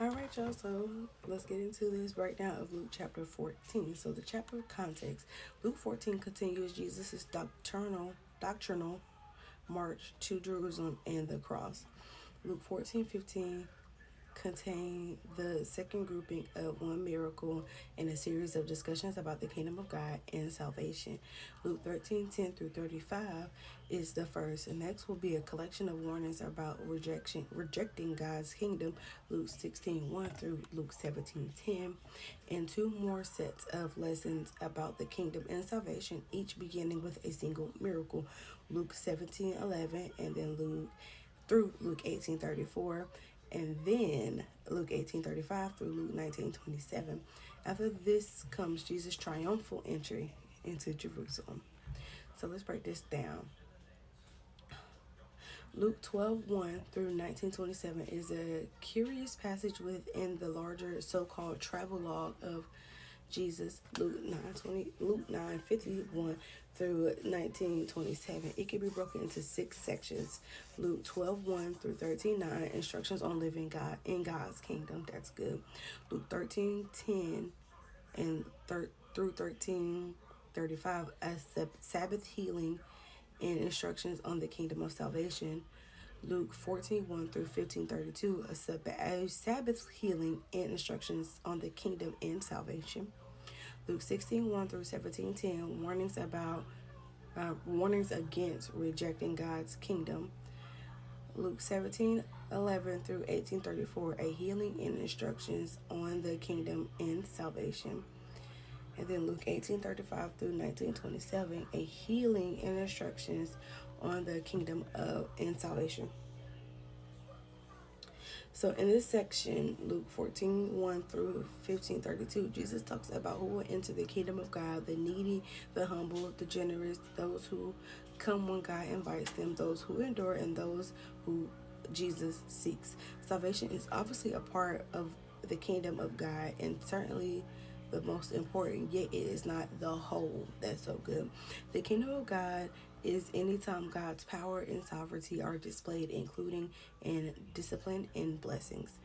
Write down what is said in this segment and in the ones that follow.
All right, y'all. So let's get into this breakdown of Luke chapter 14. So the chapter context: Luke 14 continues Jesus' doctrinal march to Jerusalem and the cross. Luke 14:15 contain the second grouping of one miracle and a series of discussions about the kingdom of God and salvation. Luke 13:10 through 35 is the first, and next will be a collection of warnings about rejecting God's kingdom, Luke 16:1 through Luke 17:10, and two more sets of lessons about the kingdom and salvation, each beginning with a single miracle, Luke 17:11, and then Luke 18:34, and then Luke 18:35 through Luke 19:27. After this comes Jesus' triumphal entry into Jerusalem. So let's break this down. Luke 12:1 through 19:27 is a curious passage within the larger so-called travelogue of Jesus. Luke 9:51 through 19:27. It can be broken into 6 sections. Luke 12:1 through 13:9, instructions on living God in God's kingdom. That's good. Luke 13:10 and through 13:35, a Sabbath healing and instructions on the kingdom of salvation. Luke 14:1 through 15:32, a Sabbath healing and instructions on the kingdom and salvation. Luke 16:1 through 17:10, warnings against rejecting God's kingdom. Luke 17:11 through 18:34, a healing and instructions on the kingdom and salvation. And then Luke 18:35 through 19:27, a healing and instructions on the kingdom of and salvation. So in this section, Luke 14:1 through 15:32, Jesus talks about who will enter the kingdom of God: the needy, the humble, the generous, those who come when God invites them, those who endure, and those who Jesus seeks. Salvation is obviously a part of the kingdom of God, and certainly the most important, yet it is not the whole. That's so good. The kingdom of God is anytime God's power and sovereignty are displayed, including in discipline and blessings.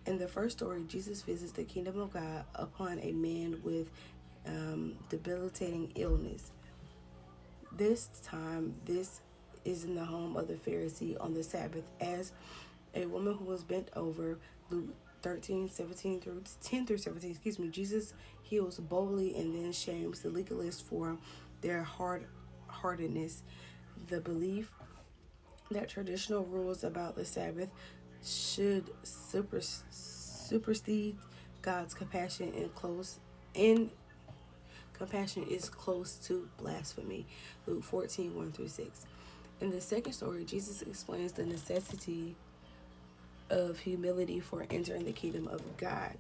In the first story, Jesus visits the kingdom of God upon a man with debilitating illness. This time, this is in the home of the Pharisee on the Sabbath, as a woman who was bent over. Luke 13:17 through 10 through 17, Jesus heals boldly and then shames the legalists for their hard-heartedness. The belief that traditional rules about the Sabbath should supersede God's compassion compassion is close to blasphemy. Luke 14:1 through 6. In the second story, Jesus explains the necessity of humility for entering the kingdom of God.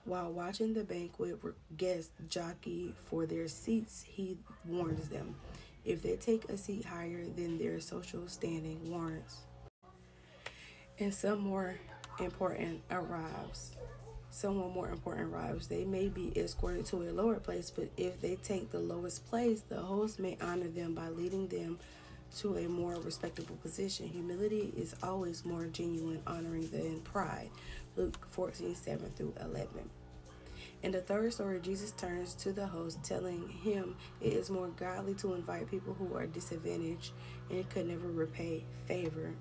While watching the banquet, guests jockey for their seats, he warns them. If they take a seat higher than their social standing warrants, and someone more important arrives, they may be escorted to a lower place, but if they take the lowest place, the host may honor them by leading them to a more respectable position. Humility is always more genuine honoring than pride. Luke 14:7 through 11. In the third story, Jesus turns to the host, telling him it is more godly to invite people who are disadvantaged and could never repay favor.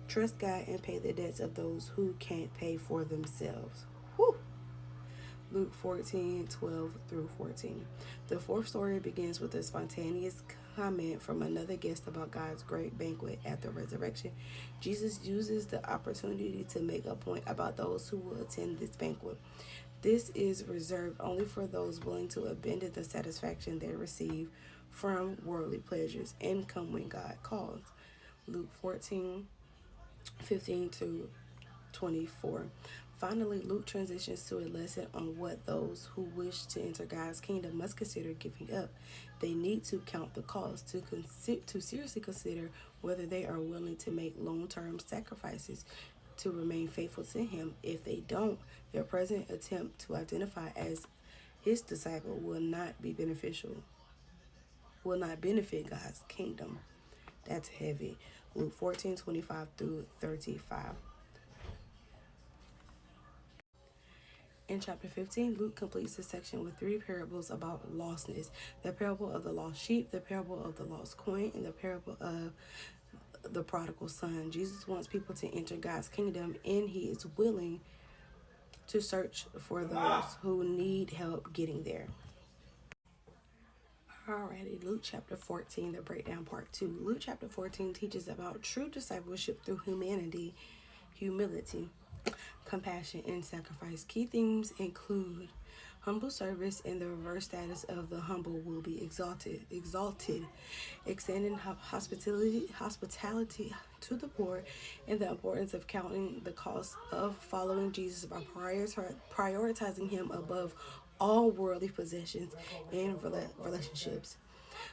Trust God and pay the debts of those who can't pay for themselves. Whew. Luke 14:12 through 14. The fourth story begins with a spontaneous comment from another guest about God's great banquet at the resurrection. Jesus uses the opportunity to make a point about those who will attend this banquet. This is reserved only for those willing to abandon the satisfaction they receive from worldly pleasures and come when God calls. Luke 14:15 through 24. Finally, Luke transitions to a lesson on what those who wish to enter God's kingdom must consider giving up. They need to count the cost, to seriously consider whether they are willing to make long-term sacrifices to remain faithful to Him. If they don't, their present attempt to identify as His disciple will not benefit God's kingdom. That's heavy. Luke 14:25 through 35. In chapter 15, Luke completes this section with 3 parables about lostness: the parable of the lost sheep, the parable of the lost coin, and the parable of the prodigal son. Jesus wants people to enter God's kingdom, and he is willing to search for those who need help getting there. Alrighty, Luke chapter 14, the breakdown part 2. Luke chapter 14 teaches about true discipleship through humility, compassion, and sacrifice. Key themes include humble service, and the reverse status of the humble will be exalted, extending hospitality to the poor, and the importance of counting the cost of following Jesus by prioritizing him above all worldly possessions and relationships.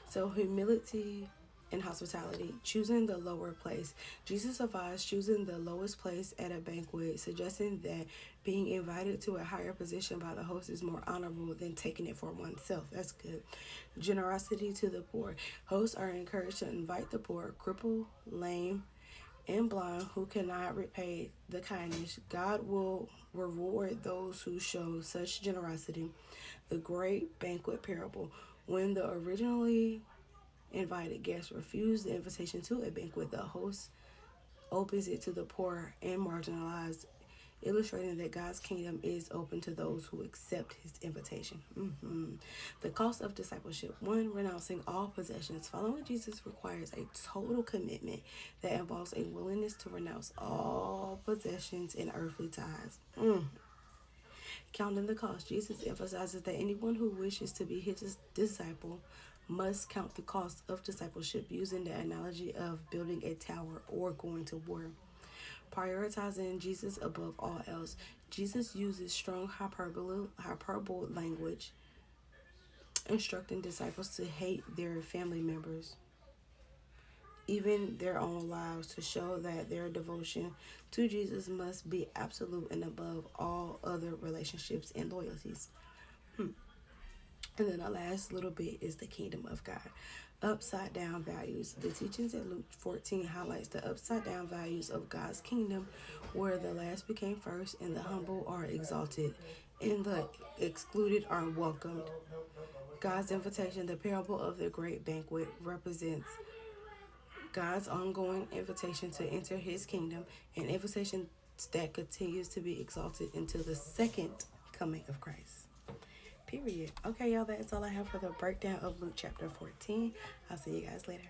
So humility and hospitality, choosing the lower place. Jesus advised choosing the lowest place at a banquet, suggesting that being invited to a higher position by the host is more honorable than taking it for oneself. That's good. Generosity to the poor. Hosts are encouraged to invite the poor, crippled, lame, and blind who cannot repay the kindness. God will reward those who show such generosity. The great banquet parable. When the originally invited guests refuse the invitation to a banquet, the host opens it to the poor and marginalized, illustrating that God's kingdom is open to those who accept his invitation. The cost of discipleship. 1. Renouncing all possessions. Following Jesus requires a total commitment that involves a willingness to renounce all possessions and earthly ties. Counting the cost. Jesus emphasizes that anyone who wishes to be his disciple must count the cost of discipleship, using the analogy of building a tower or going to war. Prioritizing Jesus above all else. Jesus uses strong hyperbole language, instructing disciples to hate their family members, even their own lives, to show that their devotion to Jesus must be absolute and above all other relationships and loyalties. And then the last little bit is the kingdom of God. Upside down values. The teachings in Luke 14 highlights the upside down values of God's kingdom, where the last became first and the humble are exalted and the excluded are welcomed. God's invitation. The parable of the great banquet represents God's ongoing invitation to enter his kingdom, an invitation that continues to be exalted until the second coming of Christ. Period. Okay, y'all, that's all I have for the breakdown of Luke chapter 14. I'll see you guys later.